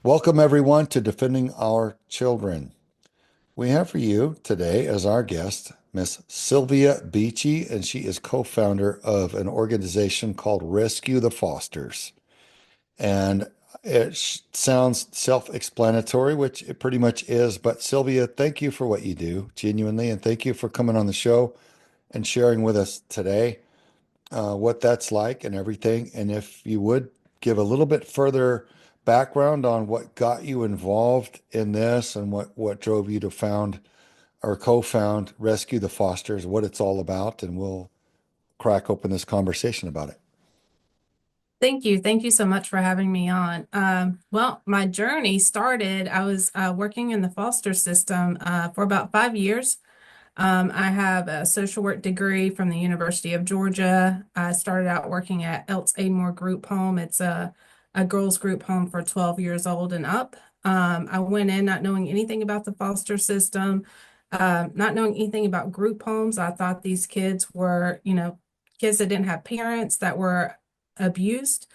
Welcome, everyone, to Defending Our Children. We have for you today as our guest Miss Sylvia Beachy, and she is co-founder of an organization called Rescue the Fosters. And it sounds self-explanatory, which it pretty much is. But Sylvia, thank you for what you do, genuinely, and thank you for coming on the show and sharing with us today what that's like and everything. And if you would give a little bit further background on what got you involved in this and what drove you to found or co-found Rescue the Fosters, what it's all about, and we'll crack open this conversation about it. Thank you. Thank you so much for having me on. Well, my journey started, I was working in the foster system for about 5 years. I have a social work degree from the University of Georgia. I started out working at Elts Aidmore Group Home. It's a girls group home for 12 years old and up. I went in not knowing anything about the foster system, not knowing anything about group homes. I thought these kids were, kids that didn't have parents that were abused.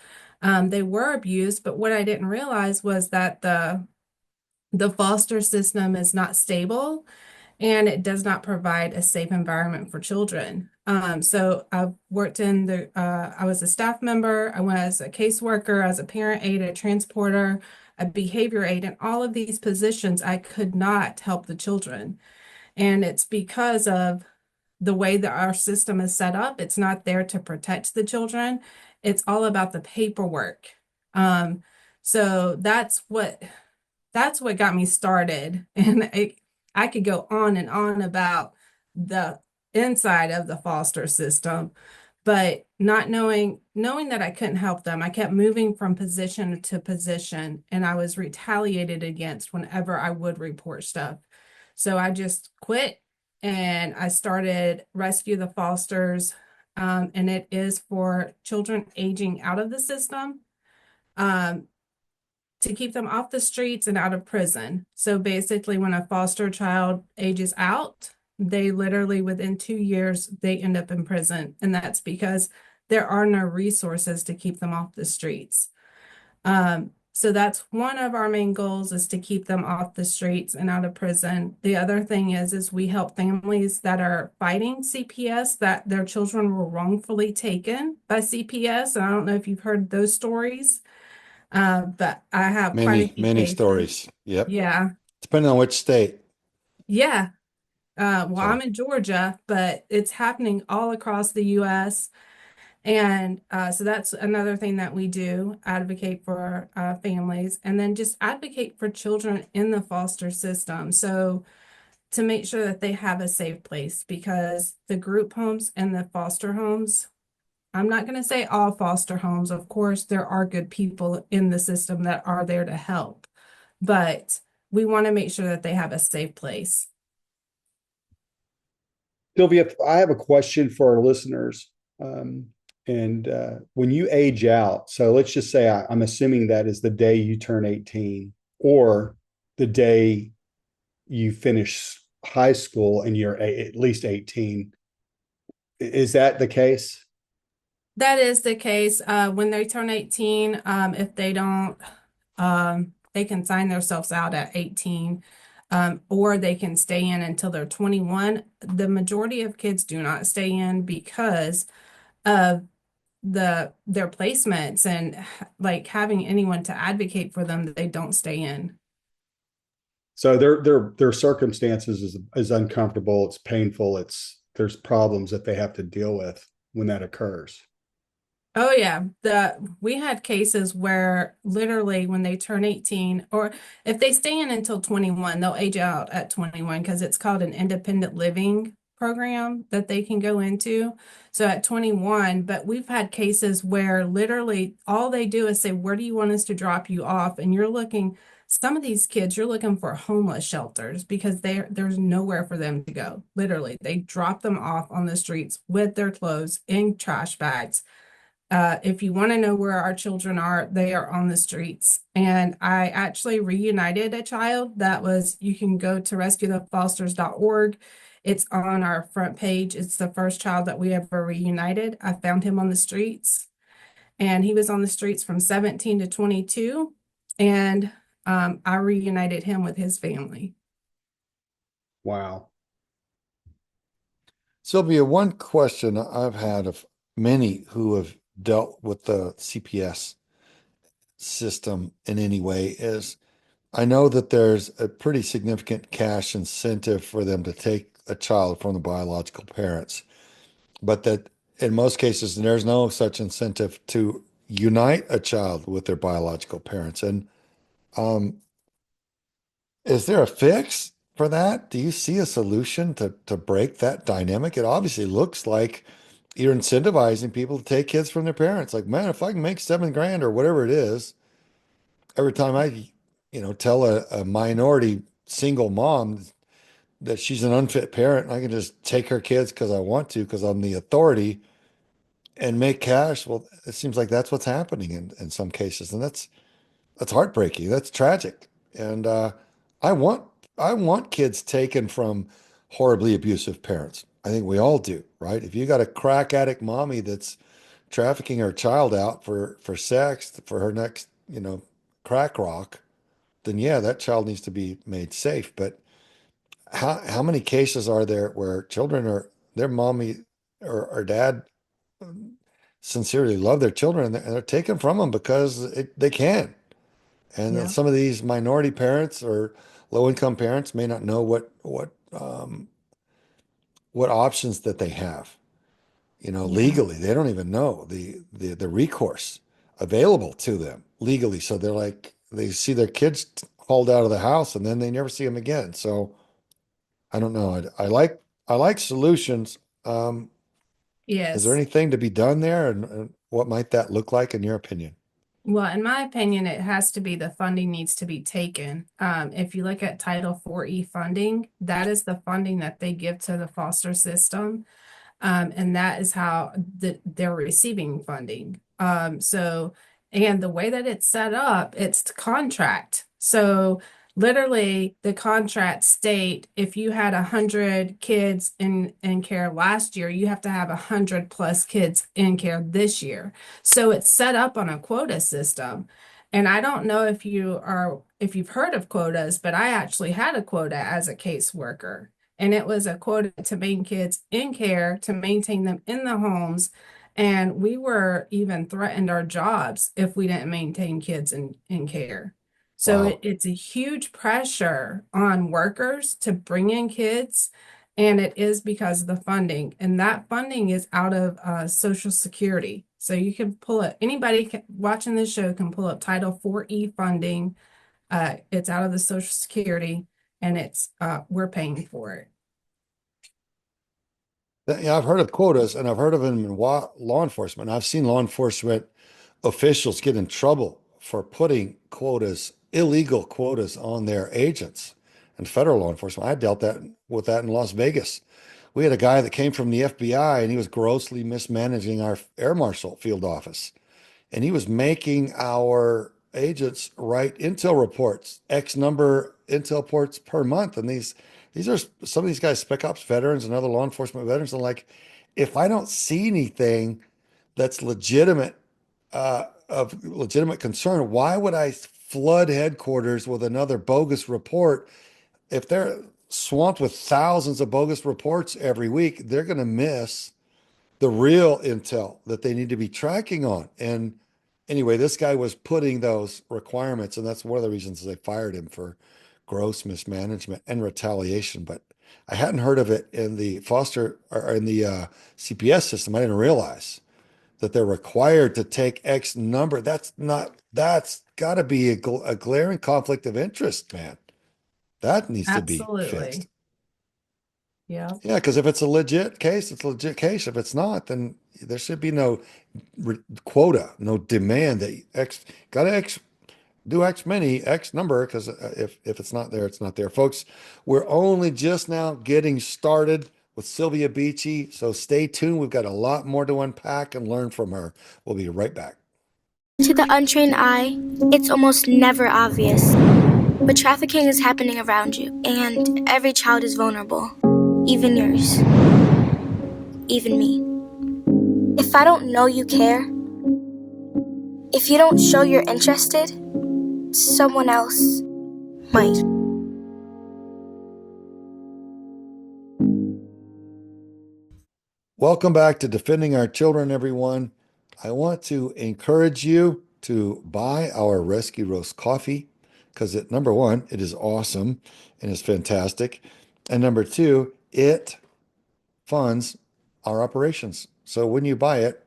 They were abused, but what I didn't realize was that the foster system is not stable and it does not provide a safe environment for children. So I've worked in I was a staff member, I was a caseworker, as a parent aide, a transporter, a behavior aide, and all of these positions, I could not help the children. And it's because of the way that our system is set up. It's not there to protect the children. It's all about the paperwork. Um, so that's what got me started. And I could go on and on about the inside of the foster system, but not knowing that I couldn't help them, I kept moving from position to position, and I was retaliated against whenever I would report stuff. So I just quit and I started Rescue the Fosters, and it is for children aging out of the system. Um, to keep them off the streets and out of prison. So basically, when a foster child ages out, they literally within 2 years, they end up in prison. And that's because there are no resources to keep them off the streets. So that's one of our main goals, is to keep them off the streets and out of prison. The other thing is we help families that are fighting CPS, that their children were wrongfully taken by CPS. And I don't know if you've heard those stories. But I have quite a Many, few many cases. stories. Yep. Yeah. Depending on which state. Yeah. Well, I'm So in Georgia, but it's happening all across the US. And so that's another thing that we do, advocate for families, and then just advocate for children in the foster system. So to make sure that they have a safe place, because the group homes and the foster homes, I'm not going to say all foster homes. Of course, there are good people in the system that are there to help, but we want to make sure that they have a safe place. Sylvia, I have a question for our listeners. And when you age out, so let's just say I'm assuming that is the day you turn 18 or the day you finish high school and you're at least 18. Is that the case? That is the case. When they turn 18, if they don't, they can sign themselves out at 18, or they can stay in until they're 21. The majority of kids do not stay in because of their placements and like having anyone to advocate for them, that they don't stay in. So their circumstances is uncomfortable, it's painful, there's problems that they have to deal with when that occurs. Oh yeah, we had cases where literally when they turn 18, or if they stay in until 21, they'll age out at 21 because it's called an independent living program that they can go into. So at 21, but we've had cases where literally all they do is say, "Where do you want us to drop you off?" And you're looking, some of these kids, you're looking for homeless shelters because there's nowhere for them to go. Literally, they drop them off on the streets with their clothes in trash bags. If you want to know where our children are, they are on the streets. And I actually reunited a child that was, you can go to rescuethefosters.org. It's on our front page. It's the first child that we ever reunited. I found him on the streets, and he was on the streets from 17 to 22. And I reunited him with his family. Wow. Sylvia, one question I've had of many who have dealt with the CPS system in any way is I know that there's a pretty significant cash incentive for them to take a child from the biological parents, but that in most cases there's no such incentive to unite a child with their biological parents. And um, is there a fix for that? Do you see a solution to break that dynamic? It obviously looks like you're incentivizing people to take kids from their parents. Like, man, if I can make 7 grand or whatever it is, every time tell a minority single mom that she's an unfit parent, and I can just take her kids because I want to, because I'm the authority and make cash. Well, it seems like that's what's happening in some cases, and that's heartbreaking. That's tragic. And I want I want kids taken from horribly abusive parents. I think we all do, right? If you got a crack addict mommy that's trafficking her child out for sex for her next, crack rock, then yeah, that child needs to be made safe. But how many cases are there where children are their mommy or dad sincerely love their children and they're taken from them because they can. And then Yeah. some of these minority parents or low income parents may not know what options that they have. Yeah. Legally, they don't even know the recourse available to them legally. So they're like they see their kids hauled out of the house and then they never see them again. So I don't know. I like solutions. Is there Yes. anything to be done there, and what might that look like in your opinion? Well, in my opinion, it has to be the funding needs to be taken. If you look at Title 4E funding, that is the funding that they give to the foster system. And that is how they're receiving funding. And the way that it's set up, it's the contract. So literally the contract state, if you had 100 kids in care last year, you have to have 100 plus kids in care this year. So it's set up on a quota system. And I don't know if you've heard of quotas, but I actually had a quota as a caseworker. And it was a quota to maintain kids in care, to maintain them in the homes. And we were even threatened our jobs if we didn't maintain kids in care. So Wow. it's a huge pressure on workers to bring in kids. And it is because of the funding. And that funding is out of Social Security. So you can pull it, watching this show can pull up Title 4E funding. It's out of the Social Security and we're paying for it. Yeah, I've heard of quotas and I've heard of them in law enforcement. I've seen law enforcement officials get in trouble for putting quotas, illegal quotas on their agents and federal law enforcement. I dealt with that in Las Vegas. We had a guy that came from the FBI and he was grossly mismanaging our air marshal field office. And he was making our agents write intel reports, X number intel reports per month. And these are some of these guys, spec ops veterans and other law enforcement veterans. And like, if I don't see anything that's legitimate, of legitimate concern, why would I flood headquarters with another bogus report? If they're swamped with thousands of bogus reports every week, they're going to miss the real intel that they need to be tracking on. And anyway, this guy was putting those requirements, and that's one of the reasons they fired him for gross mismanagement and retaliation. But I hadn't heard of it in the foster or in the CPS system. I didn't realize that they're required to take X number. That's got to be a glaring conflict of interest, man. That needs to be fixed. Absolutely. Yeah. Yeah, because if it's a legit case, it's a legit case. If it's not, then there should be no quota, no demand that X got to X do X many X number. Because if it's not there, it's not there, folks. We're only just now getting started with Sylvia Beachy, so stay tuned. We've got a lot more to unpack and learn from her. We'll be right back. To the untrained eye, it's almost never obvious. But trafficking is happening around you, and every child is vulnerable. Even yours. Even me. If I don't know you care, if you don't show you're interested, someone else might. Welcome back to Defending Our Children, everyone. I want to encourage you to buy our Rescue Roast coffee because number one, it is awesome and it's fantastic. And number two, it funds our operations. So when you buy it,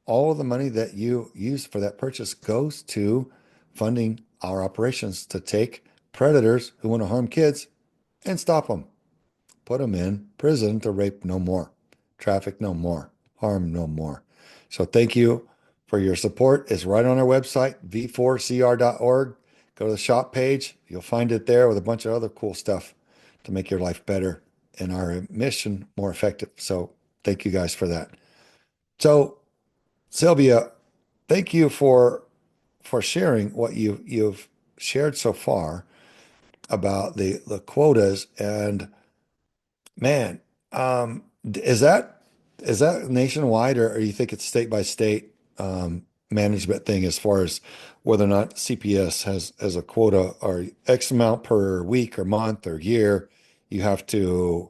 all of the money that you use for that purchase goes to funding our operations to take predators who want to harm kids and stop them. Put them in prison to rape no more, traffic no more, harm no more. So thank you for your support. It's right on our website, v4cr.org. Go to the shop page. You'll find it there with a bunch of other cool stuff to make your life better and our mission more effective. So thank you guys for that. So Sylvia, thank you for sharing what you've shared so far about the quotas. And man, is that nationwide, or you think it's state by state management thing as far as whether or not CPS has a quota or X amount per week or month or year? You have to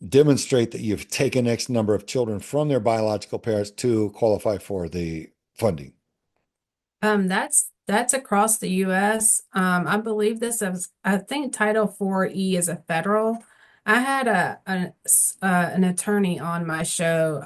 demonstrate that you've taken X number of children from their biological parents to qualify for the funding. That's across the U.S. I believe this is, I think Title 4E is a federal. I had an attorney on my show,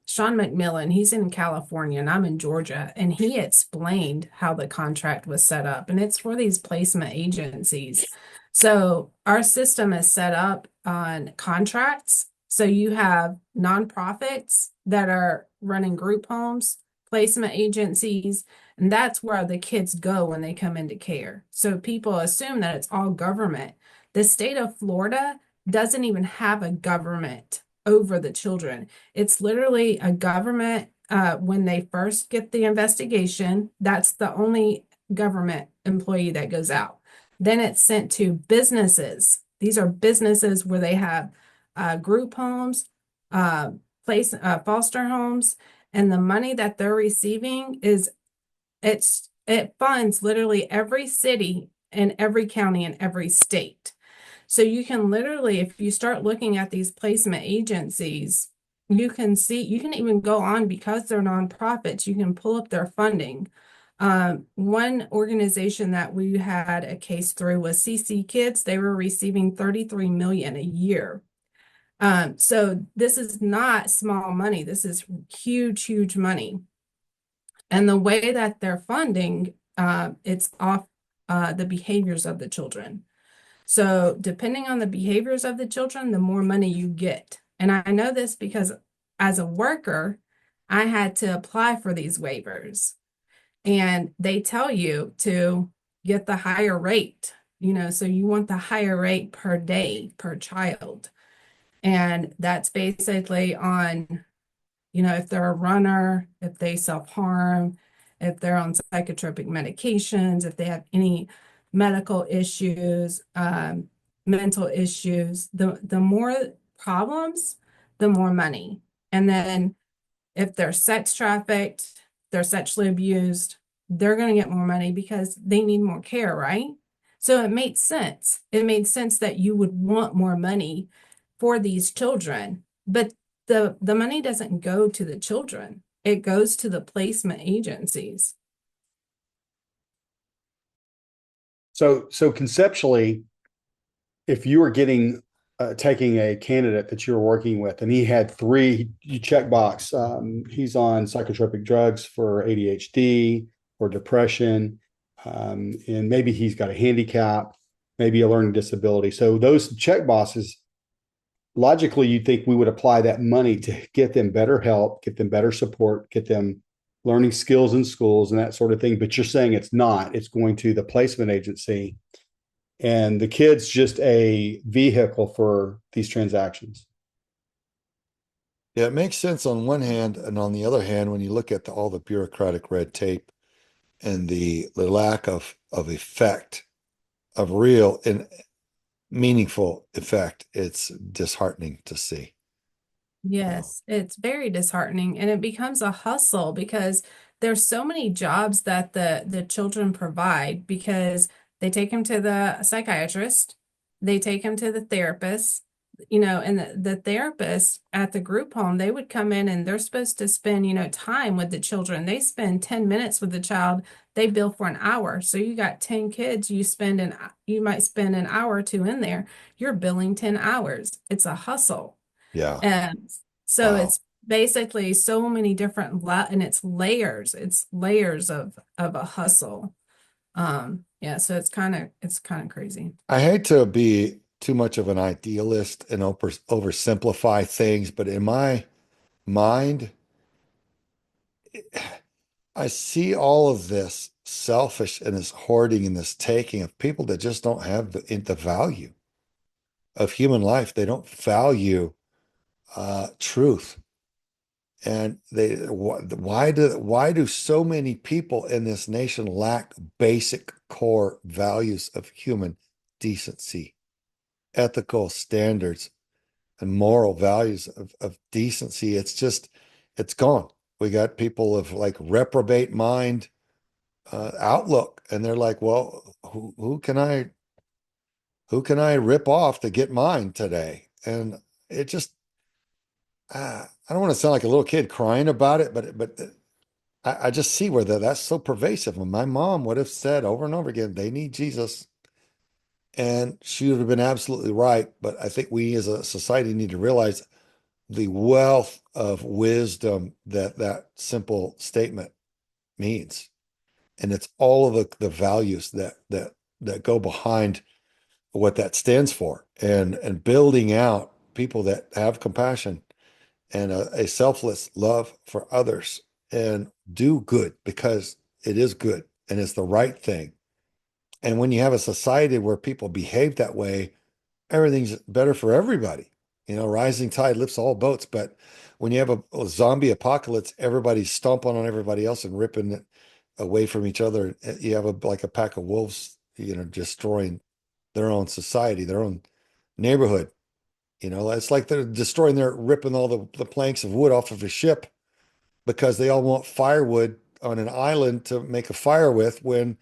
Sean McMillan. He's in California and I'm in Georgia, and he explained how the contract was set up, and it's for these placement agencies. So our system is set up on contracts. So you have nonprofits that are running group homes, placement agencies, and that's where the kids go when they come into care. So people assume that it's all government. The state of Florida doesn't even have a government over the children. It's literally a government when they first get the investigation. That's the only government employee that goes out. Then it's sent to businesses. These are businesses where they have group homes, foster homes, and the money that they're receiving is it funds literally every city and every county in every state. So you can literally, if you start looking at these placement agencies, you can see, you can even go on, because they're nonprofits, you can pull up their funding. One organization that we had a case through was CC Kids. They were receiving $33 million a year. So this is not small money. This is huge, huge money. And the way that they're funding, it's off the behaviors of the children. So depending on the behaviors of the children, the more money you get. And I know this because as a worker, I had to apply for these waivers. And they tell you to get the higher rate, so you want the higher rate per day, per child. And that's basically on, if they're a runner, if they self-harm, if they're on psychotropic medications, if they have any medical issues, mental issues, the more problems, the more money. And then if they're sex trafficked, they're sexually abused, they're going to get more money because they need more care, right? So it made sense. It made sense that you would want more money for these children, but the money doesn't go to the children. It goes to the placement agencies. So conceptually, if you were taking a candidate that you were working with, and he had three, you check box, he's on psychotropic drugs for ADHD or depression, and maybe he's got a handicap, maybe a learning disability. So those check boxes, logically, you'd think we would apply that money to get them better help, get them better support, get them learning skills in schools and that sort of thing. But you're saying it's not. It's going to the placement agency, and the kid's just a vehicle for these transactions. Yeah, it makes sense on one hand, and on the other hand, when you look at all the bureaucratic red tape and the lack of effect, of real and meaningful effect, it's disheartening to see. Yes, it's very disheartening and it becomes a hustle because there's so many jobs that the children provide because they take them to the psychiatrist, they take them to the therapist, and the therapist at the group home, they would come in and they're supposed to spend, time with the children. They spend 10 minutes with the child, they bill for an hour. So you got 10 kids, you might spend an hour or two in there. You're billing 10 hours. It's a hustle. Yeah. And so Wow. it's basically so many different and it's layers. It's layers of a hustle. Yeah, so it's kind of crazy. I hate to be too much of an idealist and oversimplify things, but in my mind, I see all of this selfish and this hoarding and this taking of people that just don't have the value of human life. They don't value truth. And why do so many people in this nation lack basic core values of human decency, ethical standards, and moral values of decency? It's gone. We got people of like reprobate mind outlook, and they're like, well, who can I rip off to get mine today? And it just I don't want to sound like a little kid crying about it, but I just see where that's so pervasive. And my mom would have said over and over again, they need Jesus. And she would have been absolutely right. But I think we as a society need to realize the wealth of wisdom that that simple statement means. And it's all of the values that go behind what that stands for, and building out people that have compassion and a selfless love for others and do good because it is good and it's the right thing. And when you have a society where people behave that way, everything's better for everybody. Rising tide lifts all boats. But when you have a zombie apocalypse, everybody's stomping on everybody else and ripping it away from each other. You have like a pack of wolves, destroying their own society, their own neighborhood. It's like they're ripping all the planks of wood off of a ship because they all want firewood on an island to make a fire with, when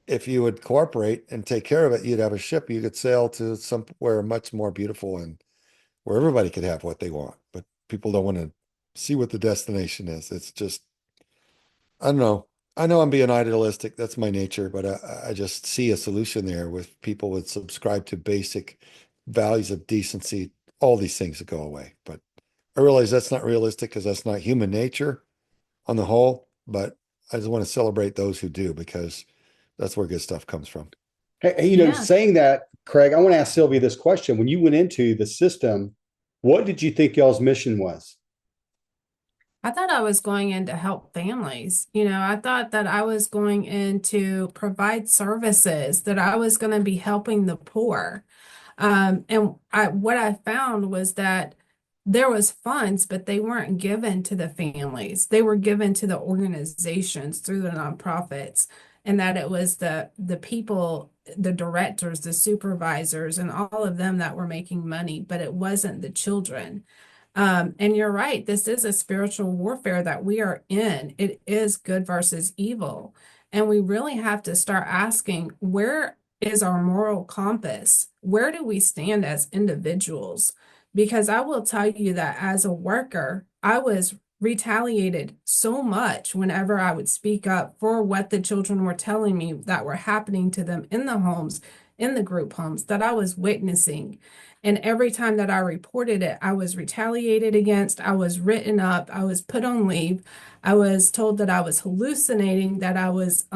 if you would cooperate and take care of it, you'd have a ship you could sail to somewhere much more beautiful and where everybody could have what they want. But people don't want to see what the destination is. It's just, I don't know. I know I'm being idealistic. That's my nature, but I just see a solution there with people would subscribe to basic values of decency. All these things would go away. But I realize that's not realistic because that's not human nature on the whole. But I just want to celebrate those who do, because that's where good stuff comes from. Hey, Yeah. saying that, Craig, I want to ask Sylvia this question. When you went into the system, what did you think y'all's mission was? I thought I was going in to help families. I thought that I was going in to provide services, that I was going to be helping the poor. What I found was that there was funds, but they weren't given to the families. They were given to the organizations through the nonprofits, and that it was the people, the directors, the supervisors, and all of them that were making money, but it wasn't the children. And you're right, this is a spiritual warfare that we are in. It is good versus evil. And we really have to start asking, where is our moral compass? Where do we stand as individuals? Because I will tell you that as a worker, I was retaliated so much whenever I would speak up for what the children were telling me that were happening to them in the homes, in the group homes that I was witnessing. And every time that I reported it, I was retaliated against, I was written up, I was put on leave, I was told that I was hallucinating, that I was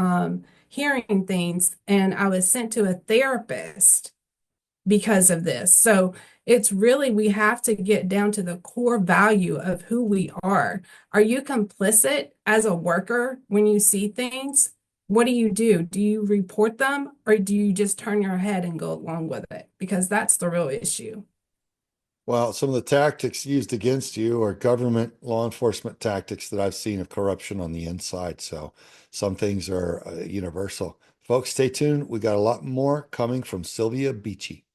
hearing things, and I was sent to a therapist because of this. So it's really, we have to get down to the core value of who we are. Are you complicit as a worker when you see things? What do you do? Do you report them, or do you just turn your head and go along with it? Because that's the real issue. Well, some of the tactics used against you are government law enforcement tactics that I've seen of corruption on the inside. So some things are universal. Folks, stay tuned. We got a lot more coming from Sylvia Beachy.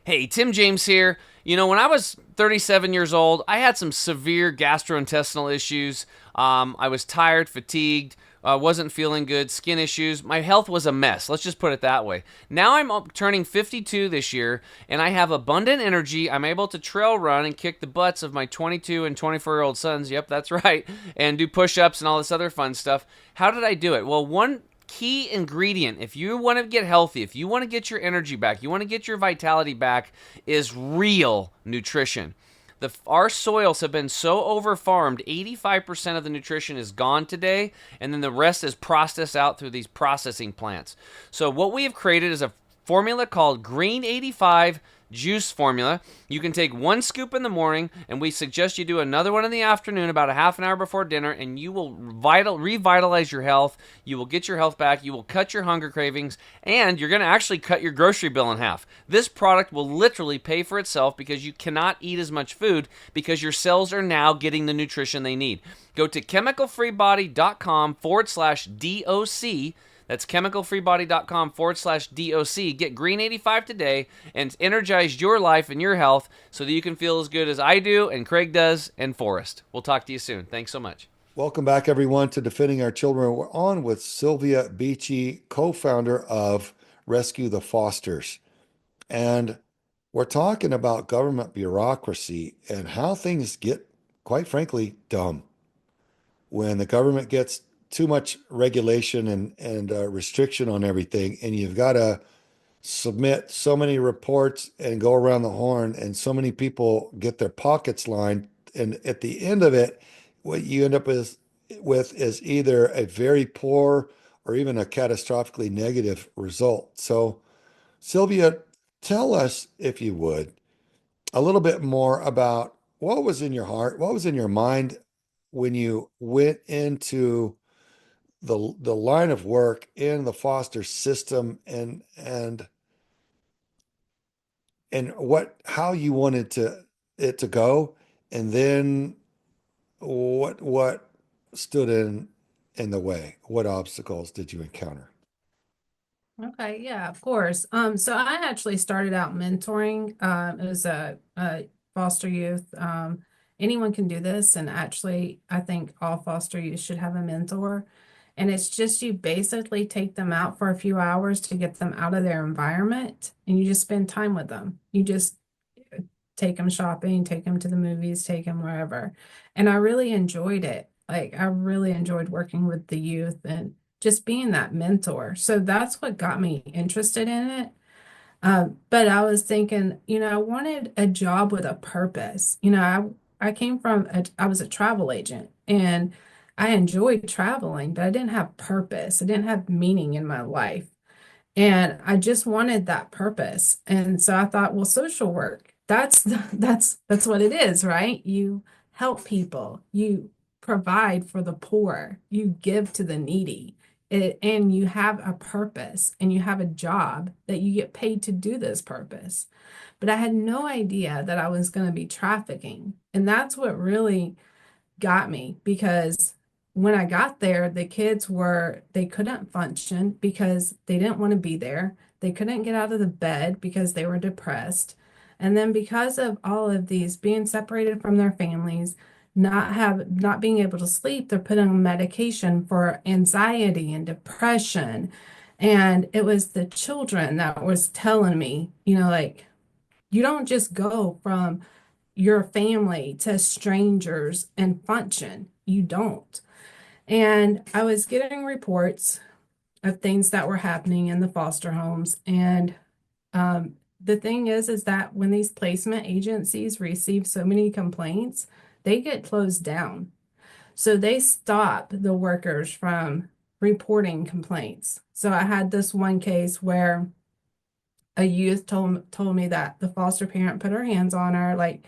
Hey, Tim James here. When I was 37 years old, I had some severe gastrointestinal issues. I was tired, fatigued, wasn't feeling good, skin issues. My health was a mess. Let's just put it that way. Now I'm turning 52 this year, and I have abundant energy. I'm able to trail run and kick the butts of my 22 and 24-year-old sons. Yep, that's right. And do push ups and all this other fun stuff. How did I do it? Well, one key ingredient, if you want to get healthy, if you want to get your energy back, you want to get your vitality back, is real nutrition. Our soils have been so over-farmed, 85% of the nutrition is gone today, and then the rest is processed out through these processing plants. So what we have created is a formula called Green 85 juice formula. You can take 1 scoop in the morning, and we suggest you do another one in the afternoon about a half an hour before dinner, and you will revitalize your health. You will get your health back. You will cut your hunger cravings, and you're going to actually cut your grocery bill in half. This product will literally pay for itself because you cannot eat as much food because your cells are now getting the nutrition they need. Go to chemicalfreebody.com/DOC. That's chemicalfreebody.com/DOC. Get Green 85 today and energize your life and your health so that you can feel as good as I do and Craig does and Forrest. We'll talk to you soon. Thanks so much. Welcome back, everyone, to Defending Our Children. We're on with Sylvia Beachy, co-founder of Rescue the Fosters. And we're talking about government bureaucracy and how things get, quite frankly, dumb. When the government gets too much regulation and restriction on everything, and you've got to submit so many reports and go around the horn, and so many people get their pockets lined, and at the end of it, what you end up with is either a very poor or even a catastrophically negative result. So, Sylvia, tell us, if you would, a little bit more about what was in your heart, what was in your mind when you went into the line of work in the foster system, and how you wanted it to go, and then what stood in the way, what obstacles did you encounter? Okay, yeah, of course. So I actually started out mentoring as a foster youth. Anyone can do this, and actually, I think all foster youth should have a mentor. And it's just you basically take them out for a few hours to get them out of their environment, and you just spend time with them. You just take them shopping, take them to the movies, take them wherever. And I really enjoyed it. Like, I really enjoyed working with the youth and just being that mentor. So that's what got me interested in it. But I was thinking, I wanted a job with a purpose. I came from, I was a travel agent, and I enjoyed traveling, but I didn't have purpose. I didn't have meaning in my life. And I just wanted that purpose. And so I thought, well, social work, that's what it is, right? You help people, you provide for the poor, you give to the needy. And you have a purpose, and you have a job that you get paid to do this purpose. But I had no idea that I was going to be trafficking. And that's what really got me, because when I got there, the kids they couldn't function because they didn't want to be there. They couldn't get out of the bed because they were depressed. And then because of all of these being separated from their families, not being able to sleep, they're put on medication for anxiety and depression. And it was the children that was telling me, like, you don't just go from your family to strangers and function. You don't. And I was getting reports of things that were happening in the foster homes. And the thing is that when these placement agencies receive so many complaints, they get closed down. So they stop the workers from reporting complaints. So I had this one case where a youth told me that the foster parent put her hands on her, like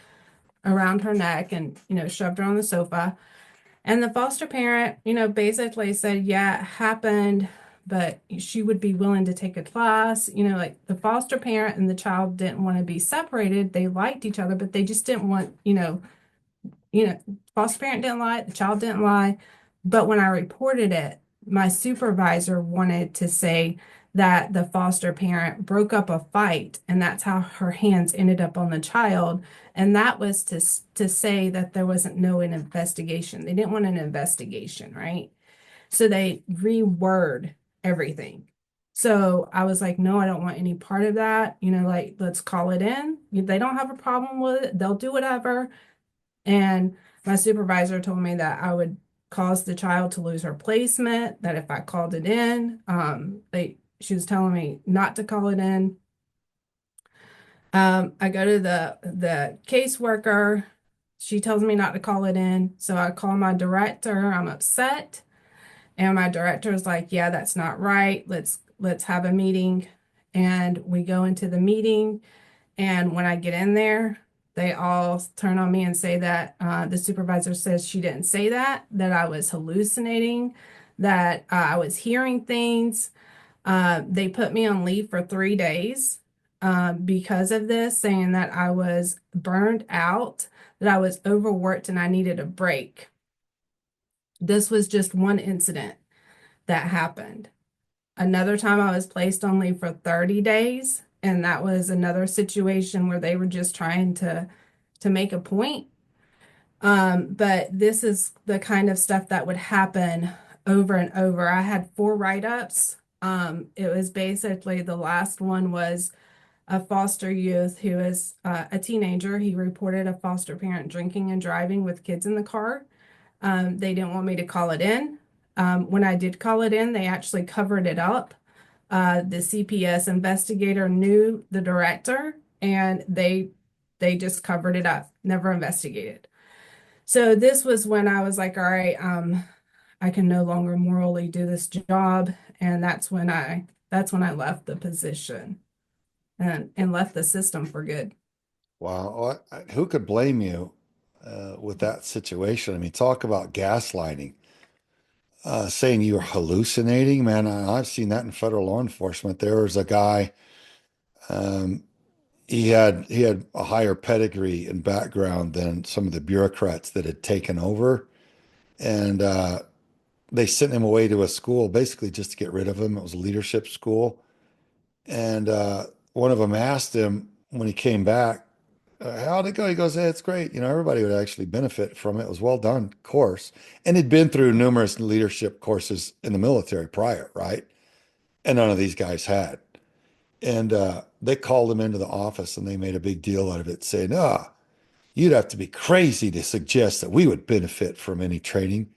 around her neck, and shoved her on the sofa. And the foster parent, basically said, yeah, it happened, but she would be willing to take a class. Like, the foster parent and the child didn't want to be separated. They liked each other, but they just didn't want, foster parent didn't lie, the child didn't lie. But when I reported it, my supervisor wanted to say that the foster parent broke up a fight, and that's how her hands ended up on the child. And that was to say that there wasn't no an investigation. They didn't want an investigation, right? So they reword everything. So I was like, no, I don't want any part of that. Like, let's call it in. If they don't have a problem with it, they'll do whatever. And my supervisor told me that I would cause the child to lose her placement, that if I called it in, she was telling me not to call it in. I go to the caseworker. She tells me not to call it in. So I call my director. I'm upset. And my director is like, yeah, that's not right. Let's have a meeting. And we go into the meeting. And when I get in there, they all turn on me and say that the supervisor says she didn't say that I was hallucinating, that I was hearing things. They put me on leave for 3 days because of this, saying that I was burned out, that I was overworked, and I needed a break. This was just one incident that happened. Another time I was placed on leave for 30 days, and that was another situation where they were just trying to make a point. But this is the kind of stuff that would happen over and over. I had 4 write-ups. It was basically, the last one was a foster youth who is a teenager. He reported a foster parent drinking and driving with kids in the car. They didn't want me to call it in. When I did call it in, they actually covered it up. The CPS investigator knew the director, and they just covered it up, never investigated. So this was when I was like, all right, I can no longer morally do this job, and that's when I left the position and left the system for good. Wow. Who could blame you with that situation? I mean, talk about gaslighting. Saying you're hallucinating, man. I've seen that in federal law enforcement. There was a guy, um, he had a higher pedigree and background than some of the bureaucrats that had taken over, and they sent him away to a school basically just to get rid of him. It was a leadership school, and one of them asked him when he came back, how'd it go? He goes, hey, it's great. Everybody would actually benefit from it. It was well done course. And he'd been through numerous leadership courses in the military prior, right? And none of these guys had. And they called him into the office and they made a big deal out of it, saying, you'd have to be crazy to suggest that we would benefit from any training.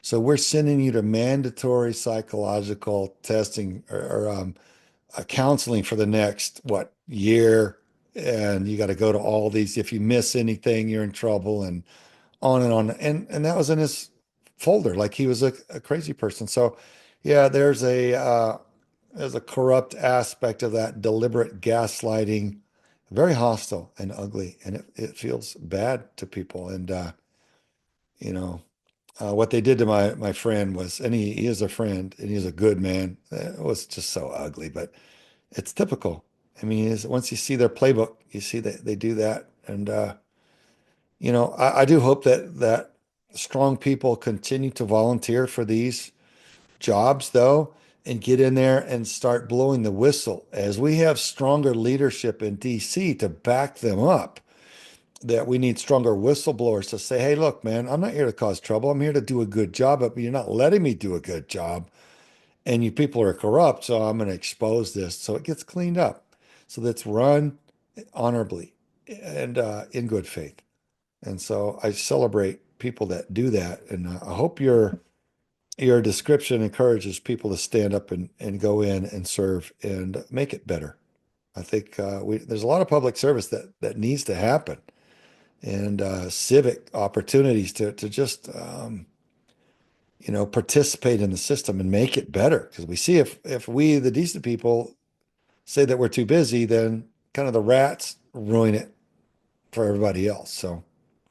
So we're sending you to mandatory psychological testing or counseling for the next year, and you got to go to all these. If you miss anything, you're in trouble, and on and on. And that was in his folder, like he was a crazy person. So yeah, there's a corrupt aspect of that deliberate gaslighting, very hostile and ugly, and it feels bad to people. And you know what they did to my friend was, and he is a friend and he's a good man. It was just so ugly, but it's typical. I mean, once you see their playbook, you see that they do that. And I do hope that strong people continue to volunteer for these jobs, though, and get in there and start blowing the whistle as we have stronger leadership in DC to back them up. That we need stronger whistleblowers to say, hey, look, man, I'm not here to cause trouble. I'm here to do a good job, but you're not letting me do a good job. And you people are corrupt, so I'm going to expose this so it gets cleaned up. So that's run honorably and in good faith. And so I celebrate people that do that. And I hope your description encourages people to stand up and go in and serve and make it better. I think there's a lot of public service that needs to happen, and civic opportunities to just participate in the system and make it better. Because we see if we, the decent people, say that we're too busy, then kind of the rats ruin it for everybody else. So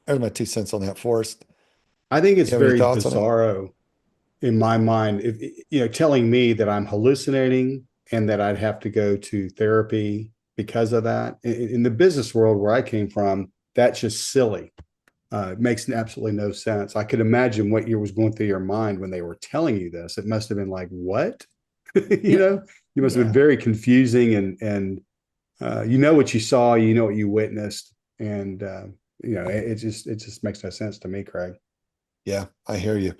there's my 2 cents on that, Forrest. I think it's You have any very thoughts on it? bizarro in my mind, if telling me that I'm hallucinating and that I'd have to go to therapy because of that. In the business world where I came from, that's just silly. It makes absolutely no sense. I could imagine what was going through your mind when they were telling you this. It must have been like, what? you Yeah. know, You must have been Yeah. very confusing, and you know what you saw, you know what you witnessed, and it just makes no sense to me, Craig. Yeah, I hear you.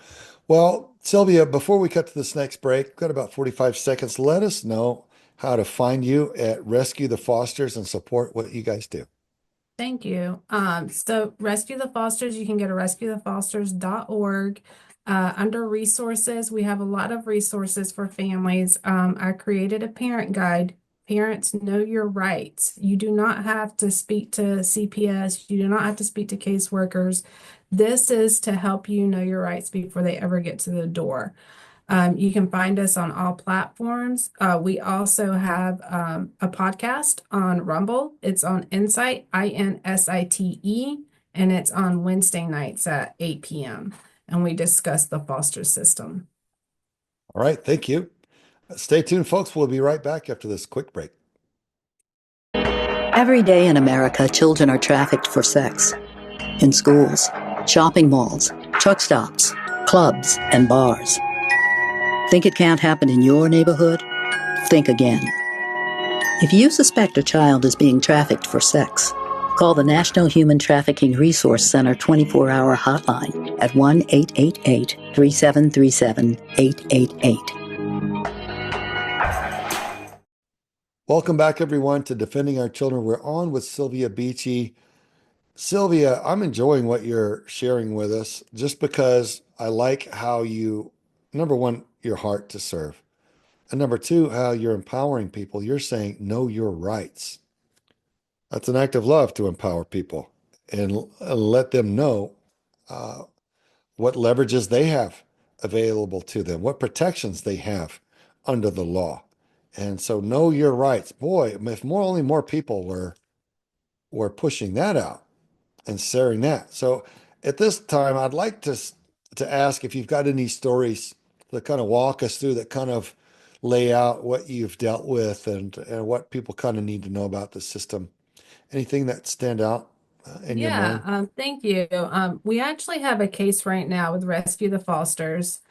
Well, Sylvia, before we cut to this next break, we've got about 45 seconds. Let us know how to find you at Rescue the Fosters and support what you guys do. Thank you. So Rescue the Fosters, you can go to rescuethefosters.org. Under resources, we have a lot of resources for families. I created a parent guide. Parents, know your rights. You do not have to speak to CPS. You do not have to speak to caseworkers. This is to help you know your rights before they ever get to the door. You can find us on all platforms. We also have a podcast on Rumble. It's on Insight, INSITE, and it's on Wednesday nights at 8 p.m. And we discuss the foster system. All right, thank you. Stay tuned, folks. We'll be right back after this quick break. Every day in America, children are trafficked for sex. In schools, shopping malls, truck stops, clubs, and bars. Think it can't happen in your neighborhood? Think again. If you suspect a child is being trafficked for sex, call the National Human Trafficking Resource Center 24-hour hotline at 1-888-373-888. Welcome back, everyone, to Defending Our Children. We're on with Sylvia Beachy. Sylvia, I'm enjoying what you're sharing with us just because I like how you, number one, your heart to serve. And number two, how you're empowering people. You're saying, know your rights. That's an act of love to empower people and let them know what leverages they have available to them, what protections they have under the law. And so know your rights. Boy, if only more people were pushing that out and sharing that. So at this time, I'd like to ask if you've got any stories that kind of walk us through, that kind of lay out what you've dealt with and what people kind of need to know about the system. Anything that stand out in your mind? Thank you. We actually have a case right now with Rescue the Fosters.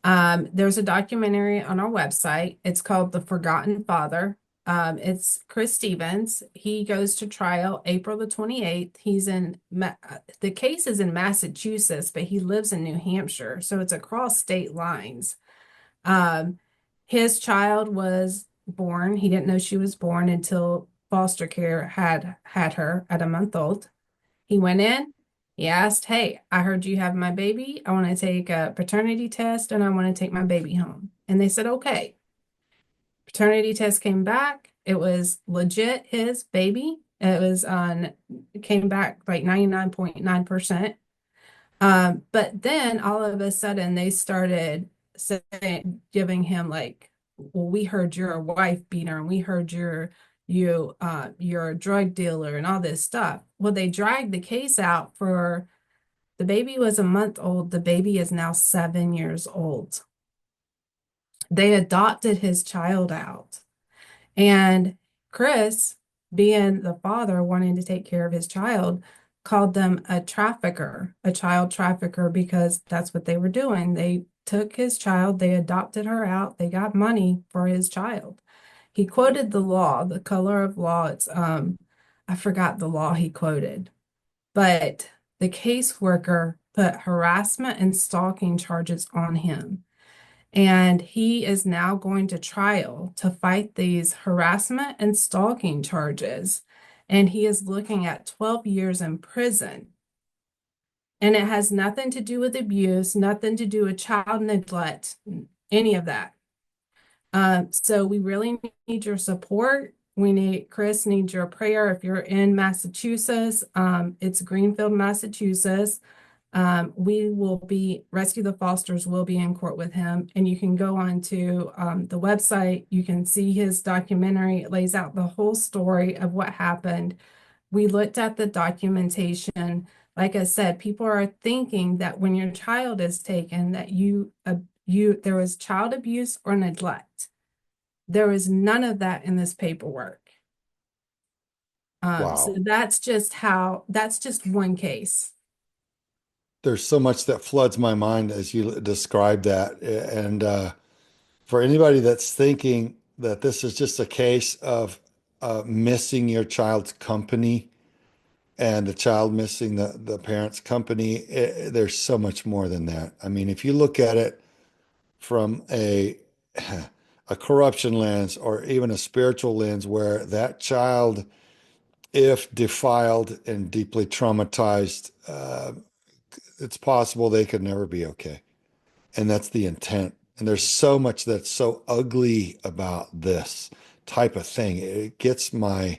There's a documentary on our website. It's called The Forgotten Father. It's Chris Stevens. He goes to trial April the 28th. The case is in Massachusetts, but he lives in New Hampshire, so it's across state lines. His child was born. He didn't know she was born until foster care had her at a month old. He went in, he asked, "Hey, I heard you have my baby. I want to take a paternity test and I want to take my baby home." And they said, "Okay." Paternity test came back. It was legit his baby. It came back like 99.9%. But then all of a sudden they started giving him like, "Well, we heard you're a wife beater and we heard you're a drug dealer and all this stuff." Well, they dragged the case out for the baby was a month old. The baby is now 7 years old. They adopted his child out. And Chris, being the father wanting to take care of his child, called them a trafficker, a child trafficker, because that's what they were doing. They took his child, they adopted her out, they got money for his child. He quoted the law, the color of law. I forgot the law he quoted, but the caseworker put harassment and stalking charges on him. And he is now going to trial to fight these harassment and stalking charges. And he is looking at 12 years in prison. And it has nothing to do with abuse, nothing to do with child neglect, any of that. So we really need your support. Chris needs your prayer. If you're in Massachusetts, it's Greenfield, Massachusetts. Rescue the Fosters will be in court with him, and you can go on to the website. You can see his documentary. It lays out the whole story of what happened. We looked at the documentation. Like I said, people are thinking that when your child is taken, that there was child abuse or neglect. There is none of that in this paperwork. Wow. So that's just one case. There's so much that floods my mind as you describe that. And for anybody that's thinking that this is just a case of missing your child's company and the child missing the parent's company. There's so much more than that. I mean, if you look at it from a corruption lens or even a spiritual lens, where that child, if defiled and deeply traumatized, it's possible they could never be okay. And that's the intent. And there's so much that's so ugly about this type of thing. It gets my,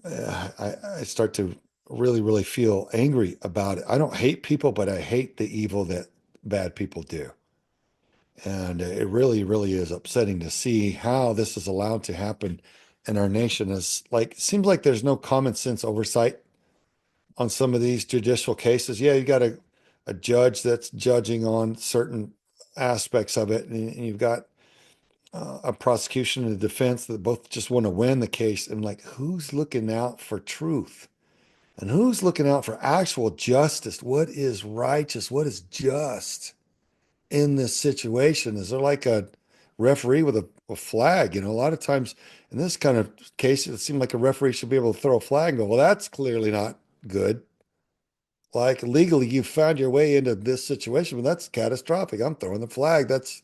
I start to really, really feel angry about it. I don't hate people, but I hate the evil that bad people do. And it really, really is upsetting to see how this is allowed to happen in our nation. Is like, seems like there's no common sense oversight on some of these judicial cases. Yeah, you got a judge that's judging on certain aspects of it, and you've got a prosecution and a defense that both just want to win the case. And like, who's looking out for truth? And who's looking out for actual justice? What is righteous? What is just in this situation? Is there like a referee with a flag? You know, a lot of times in this kind of case, it seemed like a referee should be able to throw a flag and go, well, that's clearly not good. Like legally, you found your way into this situation, but that's catastrophic. I'm throwing the flag. That's,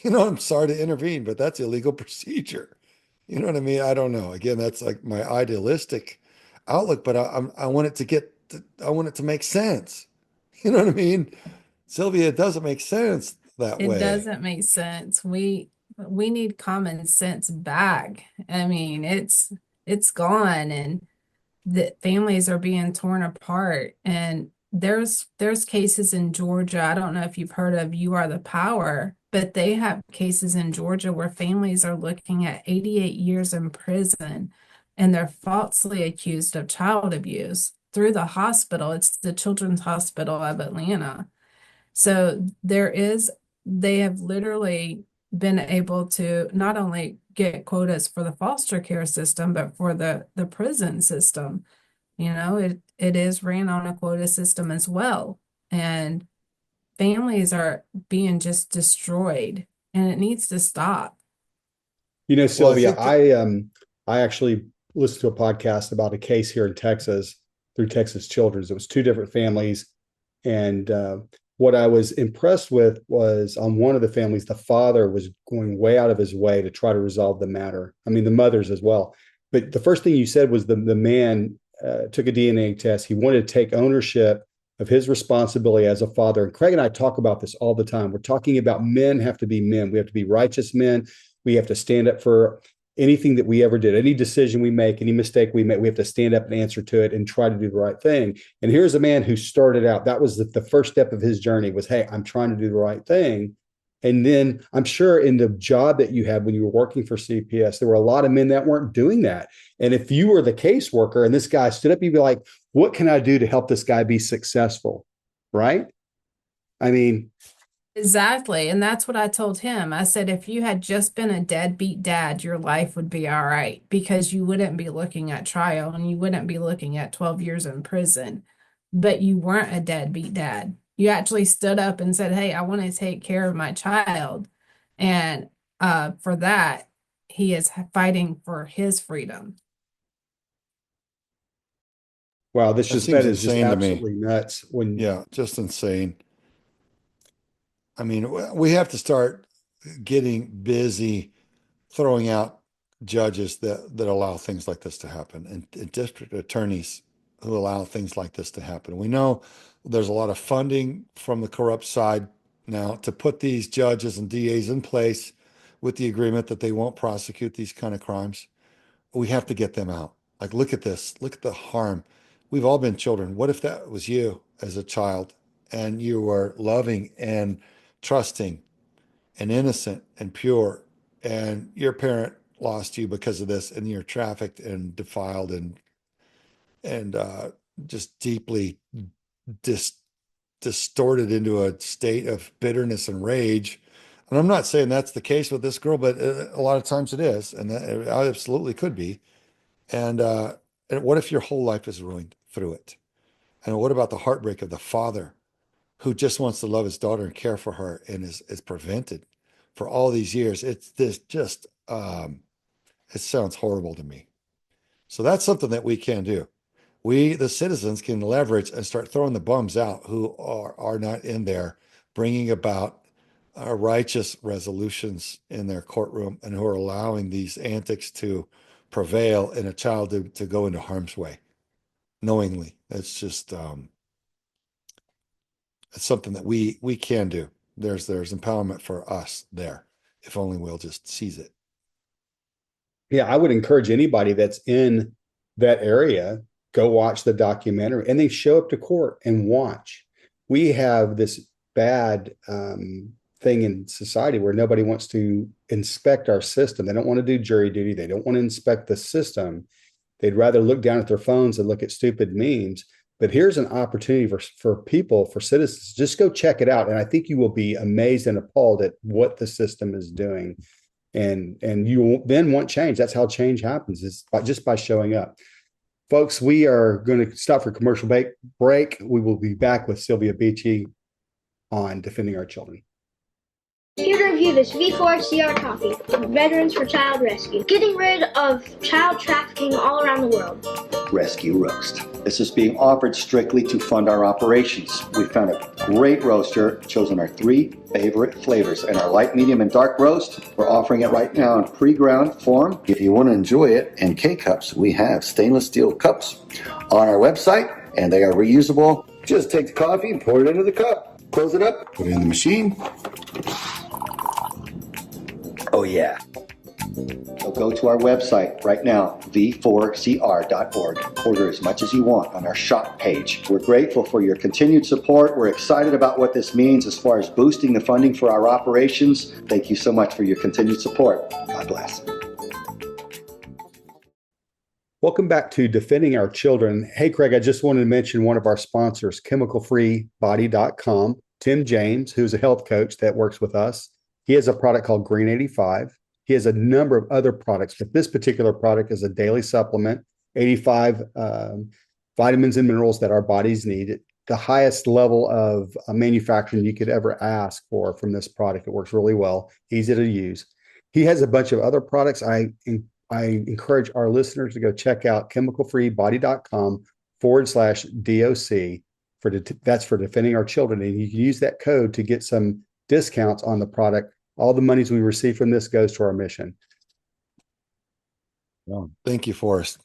I'm sorry to intervene, but that's illegal procedure. You know what I mean? I don't know. Again, that's like my idealistic outlook, but I want it to I want it to make sense. You know what I mean? Sylvia, it doesn't make sense that It way. doesn't make sense. We need common sense back. I mean, it's gone, and the families are being torn apart. And there's cases in Georgia. I don't know if you've heard of You Are the Power, but they have cases in Georgia where families are looking at 88 years in prison, and they're falsely accused of child abuse through the hospital. It's the Children's Hospital of Atlanta. So they have literally been able to not only get quotas for the foster care system, but for the prison system. It is ran on a quota system as well. And families are being just destroyed, and it needs to stop. Well, I Sylvia, think that I actually listened to a podcast about a case here in Texas through Texas Children's. It was two different families, and what I was impressed with was on one of the families, the father was going way out of his way to try to resolve the matter. I mean, the mothers as well. But the first thing you said was the man took a DNA test. He wanted to take ownership of his responsibility as a father. And Craig and I talk about this all the time. We're talking about men have to be men. We have to be righteous men. We have to stand up for anything that we ever did, any decision we make, any mistake we make. We have to stand up and answer to it and try to do the right thing. And here's a man who started out. That was the first step of his journey was, hey, I'm trying to do the right thing. And then I'm sure in the job that you had when you were working for CPS, there were a lot of men that weren't doing that. And if you were the caseworker and this guy stood up, you'd be like, what can I do to help this guy be successful? Right? I mean, Exactly. And that's what I told him. I said, if you had just been a deadbeat dad, your life would be all right because you wouldn't be looking at trial and you wouldn't be looking at 12 years in prison. But you weren't a deadbeat dad. You actually stood up and said, hey, I want to take care of my child. And for that, he is fighting for his freedom. wow, that that seems is just insane to me. absolutely nuts when Yeah, just insane. I mean, we have to start getting busy throwing out judges that allow things like this to happen, and district attorneys who allow things like this to happen. We know there's a lot of funding from the corrupt side now to put these judges and DAs in place with the agreement that they won't prosecute these kind of crimes. We have to get them out. Like, look at this. Look at the harm. We've all been children. What if that was you as a child and you were loving and trusting and innocent and pure, and your parent lost you because of this, and you're trafficked and defiled and just deeply dis distorted into a state of bitterness and rage. And I'm not saying that's the case with this girl, but a lot of times it is, and that it absolutely could be. And what if your whole life is ruined through it? And what about the heartbreak of the father who just wants to love his daughter and care for her and is prevented for all these years? It's this just it sounds horrible to me. So that's something that we can do. We, the citizens, can leverage and start throwing the bums out who are not in there, bringing about righteous resolutions in their courtroom and who are allowing these antics to prevail and a child to go into harm's way knowingly. That's just it's something that we can do. There's empowerment for us there, if only we'll just seize it. Yeah, I would encourage anybody that's in that area, go watch the documentary and then show up to court and watch. We have this bad thing in society where nobody wants to inspect our system. They don't want to do jury duty. They don't want to inspect the system. They'd rather look down at their phones and look at stupid memes. But here's an opportunity for people, for citizens, just go check it out. And I think you will be amazed and appalled at what the system is doing. And you will then want change. That's how change happens, is just by showing up. Folks, we are going to stop for a commercial break. We will be back with Sylvia Beachy on defending our children. Here to review this V4CR coffee from Veterans for Child Rescue. Getting rid of child trafficking all around the world. Rescue Roast. This is being offered strictly to fund our operations. We found a great roaster, chosen our 3 favorite flavors. And our light, medium, and dark roast, we're offering it right now in pre-ground form. If you want to enjoy it in K-cups, we have stainless steel cups on our website, and they are reusable. Just take the coffee and pour it into the cup. Close it up, put it in the machine. Oh yeah. So go to our website right now, v4cr.org. Order as much as you want on our shop page. We're grateful for your continued support. We're excited about what this means as far as boosting the funding for our operations. Thank you so much for your continued support. God bless. Welcome back to Defending Our Children. Hey, Craig, I just wanted to mention one of our sponsors, chemicalfreebody.com. Tim James, who's a health coach that works with us. He has a product called Green 85. He has a number of other products, but this particular product is a daily supplement, 85 vitamins and minerals that our bodies need. The highest level of manufacturing you could ever ask for from this product. It works really well, easy to use. He has a bunch of other products. I encourage our listeners to go check out chemicalfreebody.com/DOC. That's for Defending Our Children. And you can use that code to get some discounts on the product. All the monies we receive from this goes to our mission. Well, thank you, Forrest.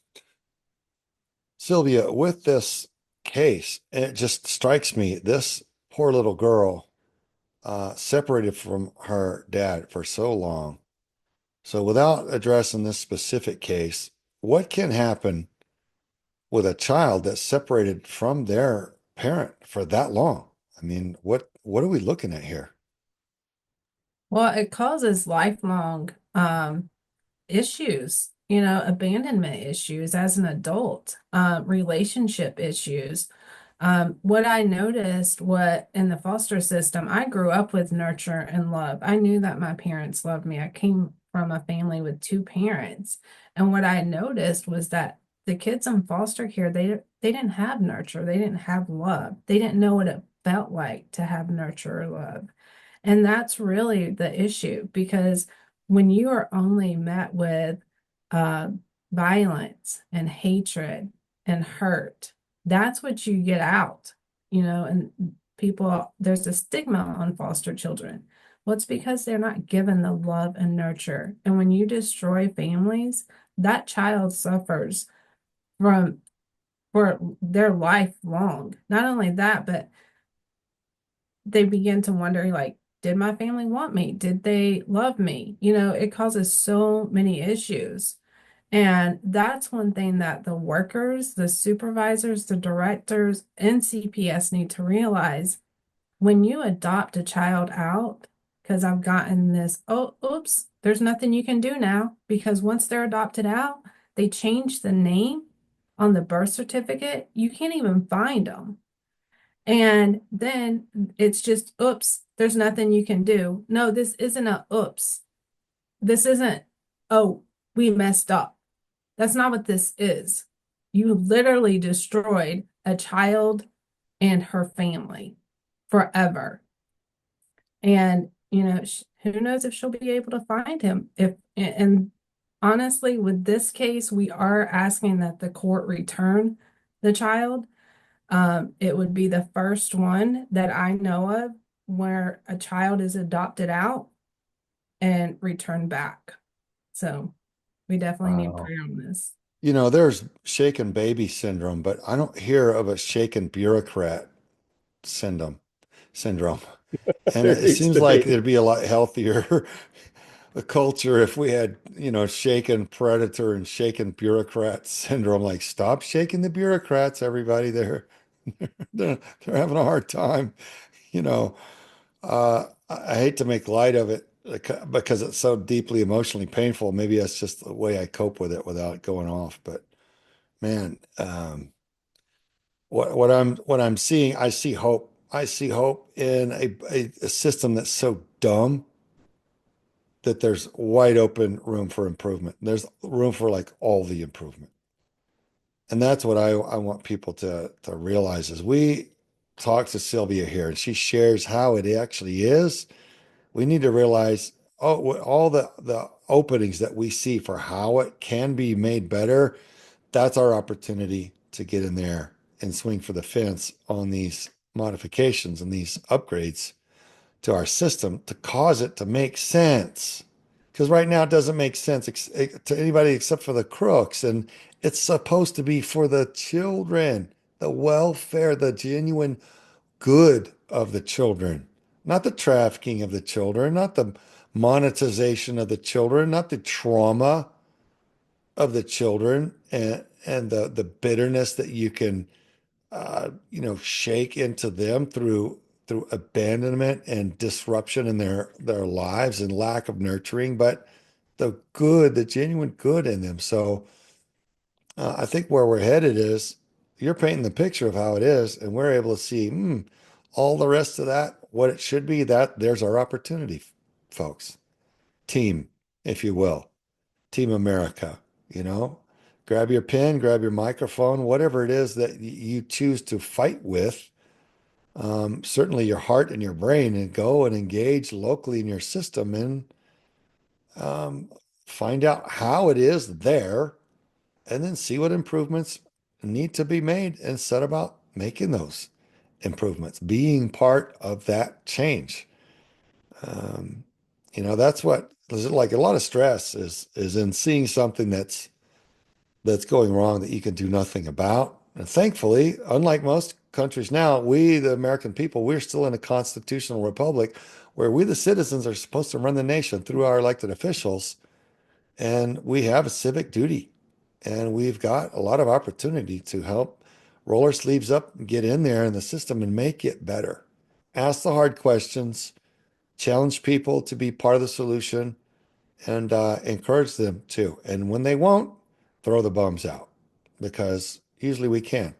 Sylvia, with this case, it just strikes me, this poor little girl separated from her dad for so long. So without addressing this specific case, what can happen with a child that's separated from their parent for that long? I mean, what are we looking at here? Well, it causes lifelong issues, abandonment issues as an adult, relationship issues. What I noticed, in the foster system, I grew up with nurture and love. I knew that my parents loved me. I came from a family with 2 parents. And what I noticed was that the kids in foster care, they didn't have nurture. They didn't have love. They didn't know what it felt like to have nurture or love. And that's really the issue, because when you are only met with violence and hatred and hurt, that's what you get out, and there's a stigma on foster children. Well, it's because they're not given the love and nurture. And when you destroy families, that child suffers for their life long. Not only that, but they begin to wonder, like, did my family want me? Did they love me? It causes so many issues. And that's one thing that the workers, the supervisors, the directors, and CPS need to realize. When you adopt a child out, because I've gotten this, oh, oops, there's nothing you can do now, because once they're adopted out, they change the name on the birth certificate. You can't even find them. And then it's just, oops, there's nothing you can do. No, this isn't a oops. This isn't, oh, we messed up. That's not what this is. You literally destroyed a child and her family forever. And who knows if she'll be able to find him. And honestly, with this case, we are asking that the court return the child. It would be the first one that I know of where a child is adopted out and returned back. So we definitely need Wow. prayer on this. There's shaken baby syndrome, but I don't hear of a shaken bureaucrat syndrome. And There it needs seems to like be. it'd be a lot healthier a culture if we had, shaken predator and shaken bureaucrat syndrome. Like, stop shaking the bureaucrats, everybody. They're having a hard time. You know, I hate to make light of it because it's so deeply emotionally painful. Maybe that's just the way I cope with it without going off. But man, what I'm seeing, I see hope. I see hope in a system that's so dumb that there's wide open room for improvement. There's room for like all the improvement. And that's what I want people to realize as we talk to Sylvia here and she shares how it actually is. We need to realize all the openings that we see for how it can be made better. That's our opportunity to get in there and swing for the fence on these modifications and these upgrades to our system to cause it to make sense. Because right now it doesn't make sense to anybody except for the crooks. And it's supposed to be for the children, the welfare, the genuine good of the children, not the trafficking of the children, not the monetization of the children, not the trauma of the children and the bitterness that you can shake into them through abandonment and disruption in their lives and lack of nurturing, but the good, the genuine good in them. So I think where we're headed is you're painting the picture of how it is, and we're able to see all the rest of that, what it should be. That there's our opportunity, folks. Team, if you will, Team America. You know, grab your pen, grab your microphone, whatever it is that you choose to fight with. Certainly your heart and your brain, and go and engage locally in your system and um, find out how it is there and then see what improvements need to be made and set about making those improvements, being part of that change. Um, that's what like a lot of stress is in seeing something that's going wrong that you can do nothing about. And thankfully, unlike most countries now, we, the American people, we're still in a constitutional republic where we, the citizens, are supposed to run the nation through our elected officials. And we have a civic duty. And we've got a lot of opportunity to help roll our sleeves up and get in there in the system and make it better. Ask the hard questions, challenge people to be part of the solution, and encourage them to. And when they won't, throw the bums out because usually we can.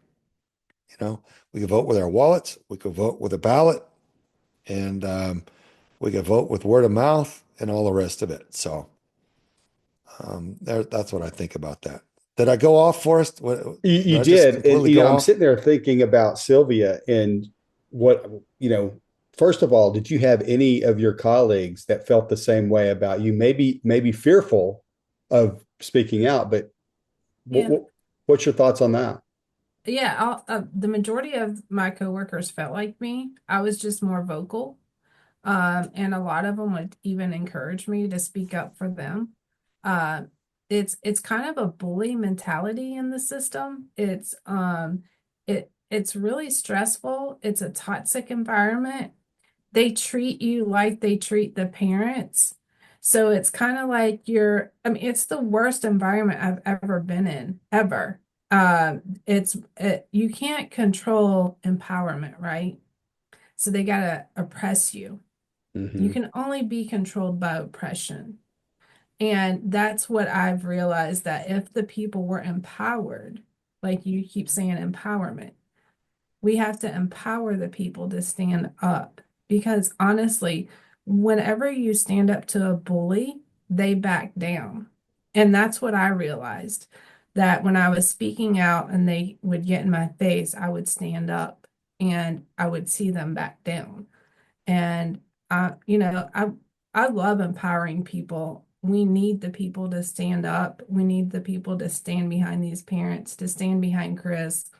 We can vote with our wallets, we can vote with a ballot, and we can vote with word of mouth and all the rest of it. So that's what I think about that. Did I go off, Forrest? You Did I just did. And, completely go I'm off? sitting there thinking about Sylvia and what, first of all, did you have any of your colleagues that felt the same way about you? Maybe fearful of speaking out, but Yeah. what's your thoughts on that? Yeah, the majority of my coworkers felt like me. I was just more vocal. And a lot of them would even encourage me to speak up for them. Uh, it's kind of a bully mentality in the system. It's really stressful. It's a toxic environment. They treat you like they treat the parents. So it's kind of like it's the worst environment I've ever been in, ever. You can't control empowerment, right? So they gotta oppress you. You Mm-hmm. can only be controlled by oppression. And that's what I've realized, that if the people were empowered, like you keep saying empowerment, we have to empower the people to stand up. Because honestly, whenever you stand up to a bully, they back down. And that's what I realized, that when I was speaking out and they would get in my face, I would stand up and I would see them back down. And I love empowering people. We need the people to stand up. We need the people to stand behind these parents, to stand behind Chris,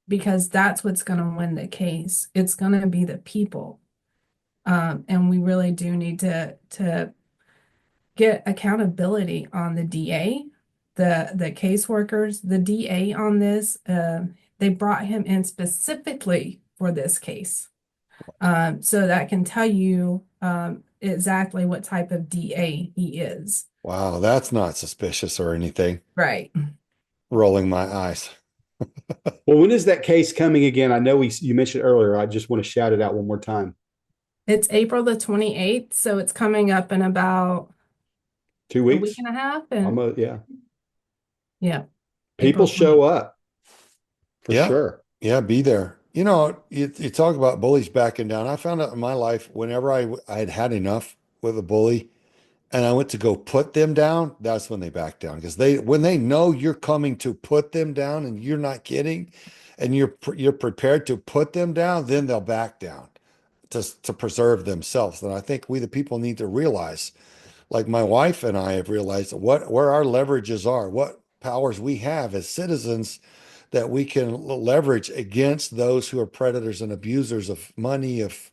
because that's what's going to win the case. It's going to be the people. And we really do need to get accountability on the DA, the caseworkers, the DA on this. They brought him in specifically for this case. So that can tell you exactly what type of DA he is. Wow, that's not suspicious or anything. Right. Rolling my eyes. Well, when is that case coming again? I know you mentioned earlier. I just want to shout it out one more time. It's April the 28th, so it's coming up in about 2 a weeks. week and a half. And yeah. April People show up for Yeah. sure. Yeah, be there. You talk about bullies backing down. I found out in my life, whenever I had had enough with a bully and I went to go put them down, that's when they back down. Because when they know you're coming to put them down and you're not kidding, and you're prepared to put them down, then they'll back down to preserve themselves. And I think we the people need to realize, like my wife and I have realized, where our leverages are, what powers we have as citizens that we can leverage against those who are predators and abusers of money, of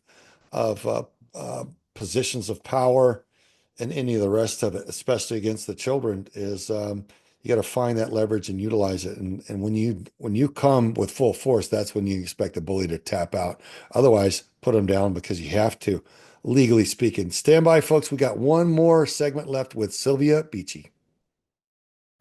positions of power, and any of the rest of it, especially against the children, is you got to find that leverage and utilize it. And when you come with full force, that's when you expect the bully to tap out. Otherwise, put them down because you have to, legally speaking. Stand by, folks. We got one more segment left with Sylvia Beachy.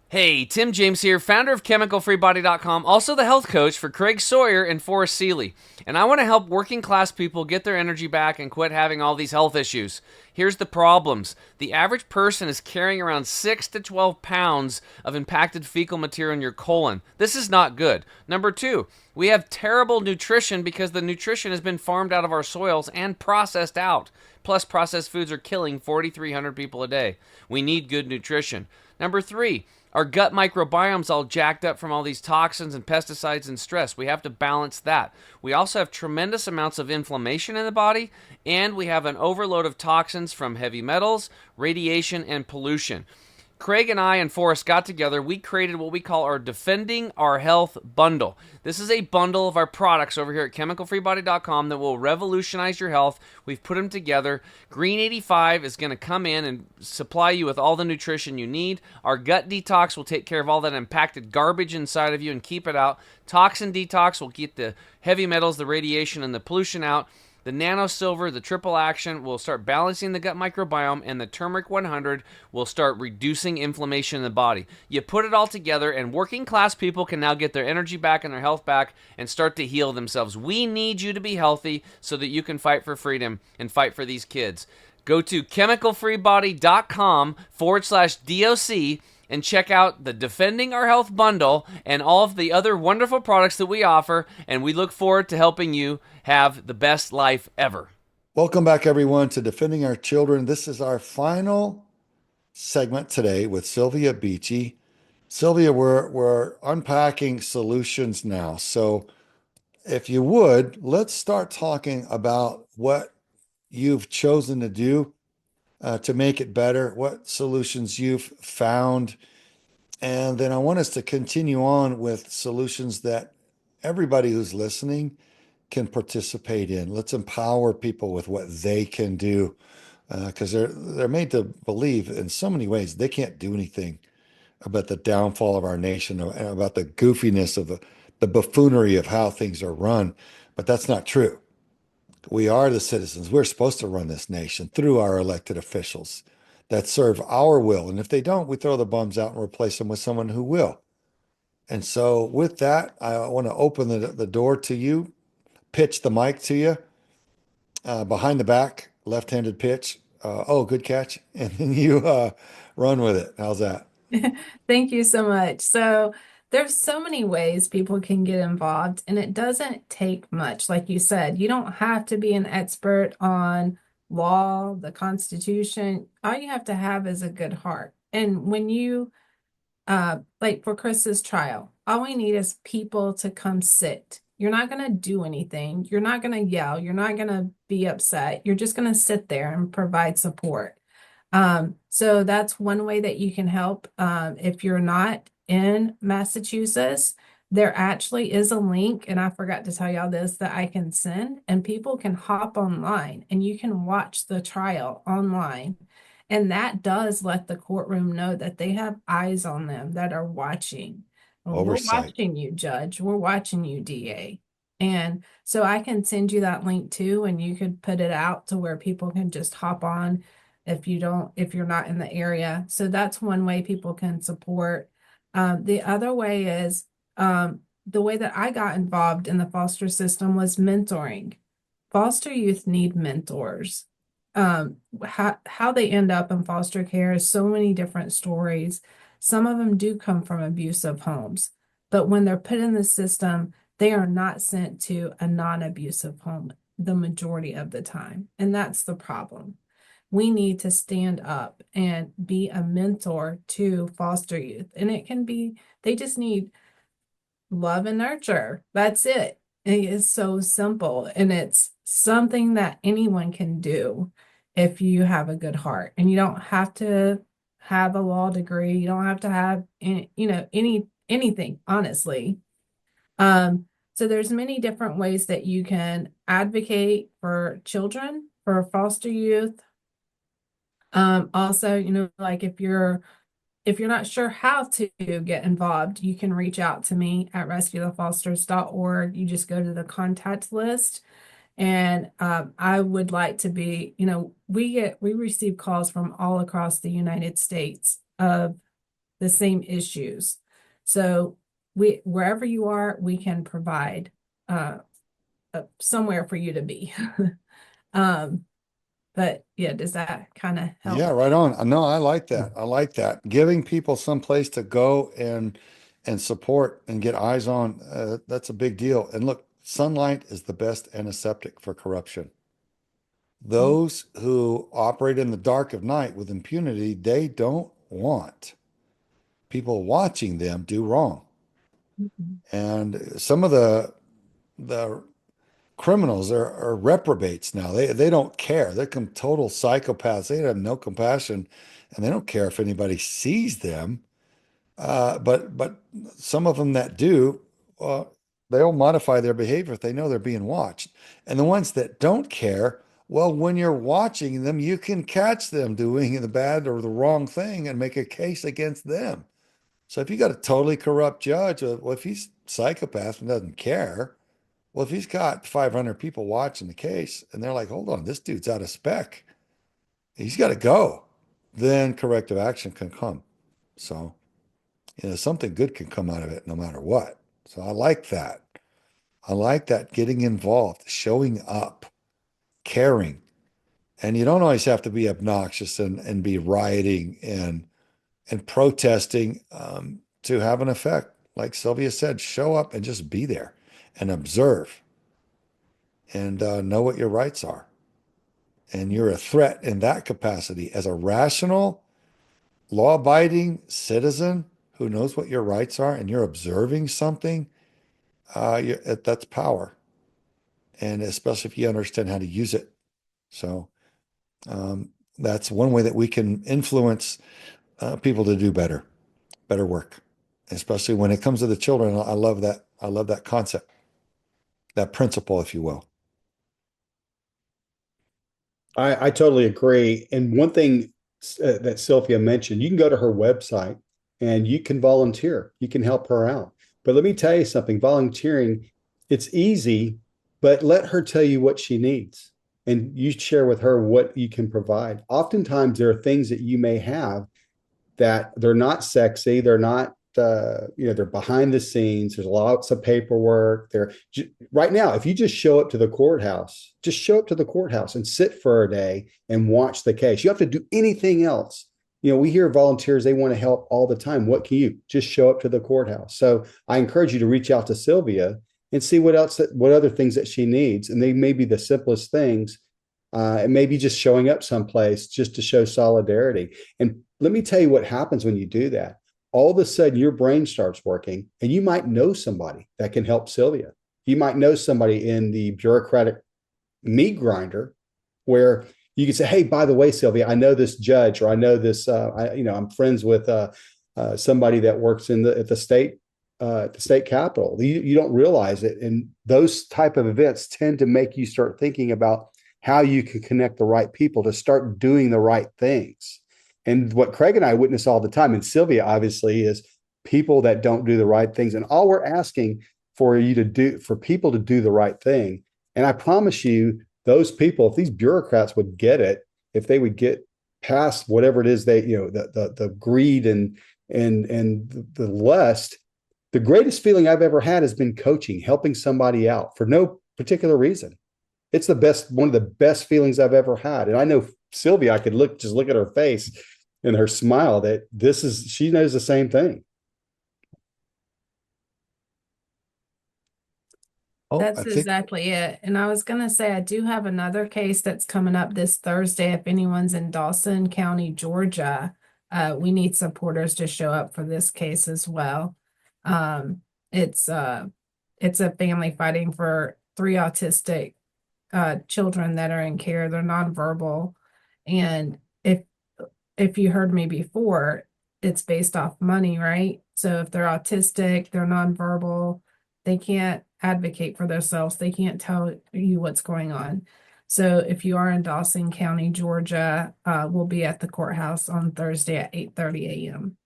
Hey, Tim James here, founder of ChemicalFreeBody.com, also the health coach for Craig Sawyer and Forrest Seeley. And I want to help working class people get their energy back and quit having all these health issues. Here's the problems. The average person is carrying around 6 to 12 pounds of impacted fecal material in your colon. This is not good. Number 2, we have terrible nutrition because the nutrition has been farmed out of our soils and processed out. Plus, processed foods are killing 4,300 people a day. We need good nutrition. Number 3, our gut microbiome's all jacked up from all these toxins and pesticides and stress. We have to balance that. We also have tremendous amounts of inflammation in the body, and we have an overload of toxins from heavy metals, radiation, and pollution. Craig and I and Forrest got together. We created what we call our Defending Our Health bundle. This is a bundle of our products over here at ChemicalFreeBody.com that will revolutionize your health. We've put them together. Green 85 is going to come in and supply you with all the nutrition you need. Our Gut Detox will take care of all that impacted garbage inside of you and keep it out. Toxin Detox will get the heavy metals, the radiation, and the pollution out. The Nano Silver, the Triple Action, will start balancing the gut microbiome, and the Turmeric 100 will start reducing inflammation in the body. You put it all together, and working class people can now get their energy back and their health back and start to heal themselves. We need you to be healthy so that you can fight for freedom and fight for these kids. Go to chemicalfreebody.com/DOC and check out the Defending Our Health bundle and all of the other wonderful products that we offer, and we look forward to helping you have the best life ever. Welcome back, everyone, to Defending Our Children. This is our final segment today with Sylvia Beachy. Sylvia, we're unpacking solutions now. So if you would, let's start talking about what you've chosen to do to make it better, what solutions you've found. And then I want us to continue on with solutions that everybody who's listening can participate in. Let's empower people with what they can do, because they're made to believe in so many ways they can't do anything about the downfall of our nation, about the goofiness of the buffoonery of how things are run. But that's not true. We are the citizens. We're supposed to run this nation through our elected officials that serve our will. And if they don't, we throw the bums out and replace them with someone who will. And so with that, I want to open the door to you, pitch the mic to you, behind the back, left-handed pitch. Good catch. And then you run with it. How's that? Thank you so much. So there's so many ways people can get involved, and it doesn't take much. Like you said, you don't have to be an expert on law, the Constitution. All you have to have is a good heart. And when like for Chris's trial, all we need is people to come sit You're not going to do anything. You're not going to yell. You're not going to be upset. You're just going to sit there and provide support. So that's one way that you can help. If you're not in Massachusetts, there actually is a link, and I forgot to tell y'all this, that I can send, and people can hop online and you can watch the trial online. And that does let the courtroom know that they have eyes on them that are watching. We're Oversight. watching you, judge. We're watching you, DA. And so I can send you that link too, and you could put it out to where people can just hop on if you're not in the area. So that's one way people can support. The other way is the way that I got involved in the foster system was mentoring. Foster youth need mentors. How they end up in foster care is so many different stories. Some of them do come from abusive homes, but when they're put in the system, they are not sent to a non-abusive home the majority of the time. And that's the problem. We need to stand up and be a mentor to foster youth. And it can be, they just need love and nurture. That's it. It is so simple. And it's something that anyone can do if you have a good heart. And you don't have to have a law degree. You don't have to have anything, honestly. So there's many different ways that you can advocate for children, for foster youth. Also, like if you're not sure how to get involved, you can reach out to me at rescuethefosters.org. You just go to the contact list. And I would like to be, we receive calls from all across the United States of the same issues. So wherever you are, we can provide somewhere for you to be. But yeah, does that kind of help? Yeah, right on. No, I like that. I like that. Giving people some place to go and support and get eyes on, that's a big deal. And look, sunlight is the best antiseptic for corruption. Those who operate in the dark of night with impunity, they don't want people watching them do wrong. And some of the criminals are reprobates now. They don't care. They're total psychopaths. They have no compassion, and they don't care if anybody sees them. But some of them that do, they'll modify their behavior if they know they're being watched. And the ones that don't care, well, when you're watching them, you can catch them doing the bad or the wrong thing and make a case against them. So if you got a totally corrupt judge, well, if he's psychopath and doesn't care, well, if he's got 500 people watching the case and they're like, hold on, this dude's out of spec, he's got to go, then corrective action can come. So, something good can come out of it no matter what. So I like that. I like that, getting involved, showing up, caring. And you don't always have to be obnoxious and be rioting and protesting to have an effect. Like Sylvia said, show up and just be there and observe and know what your rights are. And you're a threat in that capacity as a rational, law-abiding citizen who knows what your rights are, and you're observing something, that's power. And especially if you understand how to use it. So that's one way that we can influence people to do better work, especially when it comes to the children. I love that. I love that concept, that principle, if you will. I totally agree. And one thing that Sylvia mentioned, you can go to her website and you can volunteer. You can help her out. But let me tell you something, volunteering, it's easy, but let her tell you what she needs. And you share with her what you can provide. Oftentimes there are things that you may have that they're not sexy. They're not, they're behind the scenes. There's lots of paperwork there. Right now, if you just show up to the courthouse, and sit for a day and watch the case. You have to do anything else. We hear volunteers, they want to help all the time. What can you just show up to the courthouse? So I encourage you to reach out to Sylvia and see what other things that she needs. And they may be the simplest things. And maybe just showing up someplace just to show solidarity. And let me tell you what happens when you do that. All of a sudden your brain starts working and you might know somebody that can help Sylvia. You might know somebody in the bureaucratic meat grinder where you could say, hey, by the way, Sylvia, I know this judge, or I know this, I'm friends with somebody that works at the state capitol. You don't realize it. And those type of events tend to make you start thinking about how you can connect the right people to start doing the right things. And what Craig and I witness all the time, and Sylvia obviously, is people that don't do the right things. And all we're asking for people to do the right thing. And I promise you, those people, if these bureaucrats would get it, if they would get past whatever it is the greed and the lust, the greatest feeling I've ever had has been coaching, helping somebody out for no particular reason. It's one of the best feelings I've ever had. And I know Sylvia, I could look at her face and her smile that she knows the same thing. That's exactly it. And I was going to say, I do have another case that's coming up this Thursday. If anyone's in Dawson County, Georgia, we need supporters to show up for this case as well. It's a family fighting for 3 autistic children that are in care. They're nonverbal. And if you heard me before, it's based off money, right? So if they're autistic, they're nonverbal, they can't advocate for themselves. They can't tell you what's going on. So if you are in Dawson County, Georgia, we'll be at the courthouse on Thursday at 8:30 a.m.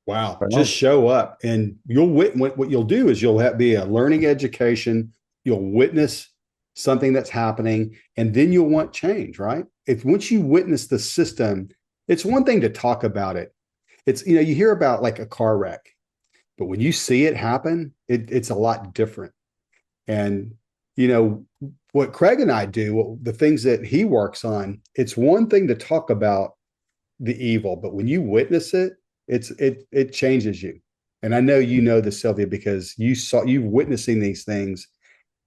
Wow. Just show up, and what you'll do is you'll be a learning education. You'll witness something that's happening, and then you'll want change, right? Once you witness the system, it's one thing to talk about it. It's, you hear about like a car wreck, but when you see it happen, it's a lot different. And, what Craig and I do, the things that he works on, it's one thing to talk about the evil, but when you witness it, it changes you. And I know you know this, Sylvia, because you've witnessing these things,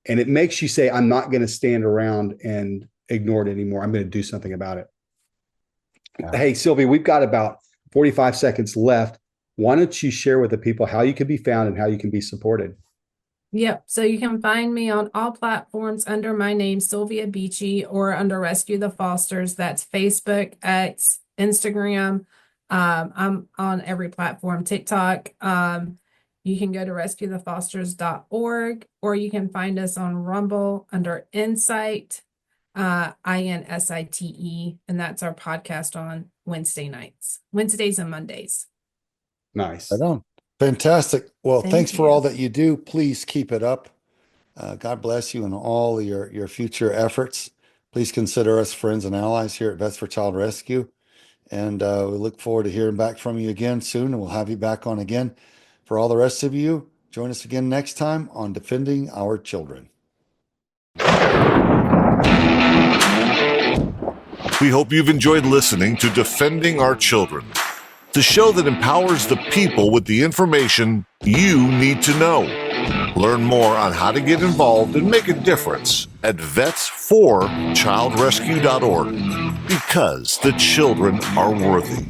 and it makes you say, I'm not going to stand around and ignore it anymore. I'm going to do something about it. Yeah. Hey, Sylvia, we've got about 45 seconds left. Why don't you share with the people how you can be found and how you can be supported? Yep. So you can find me on all platforms under my name, Sylvia Beachy, or under Rescue the Fosters. That's Facebook, X, Instagram. I'm on every platform, TikTok. You can go to rescuethefosters.org, or you can find us on Rumble under Insight, INSITE, and that's our podcast on Wednesdays and Mondays. Nice. Right on. Fantastic. Well, thanks for all that you do. Please keep it up. God bless you in all your future efforts. Please consider us friends and allies here at Vets for Child Rescue. And we look forward to hearing back from you again soon. And we'll have you back on again. For all the rest of you, join us again next time on Defending Our Children. We hope you've enjoyed listening to Defending Our Children, the show that empowers the people with the information you need to know. Learn more on how to get involved and make a difference at vetsforchildrescue.org, because the children are worthy.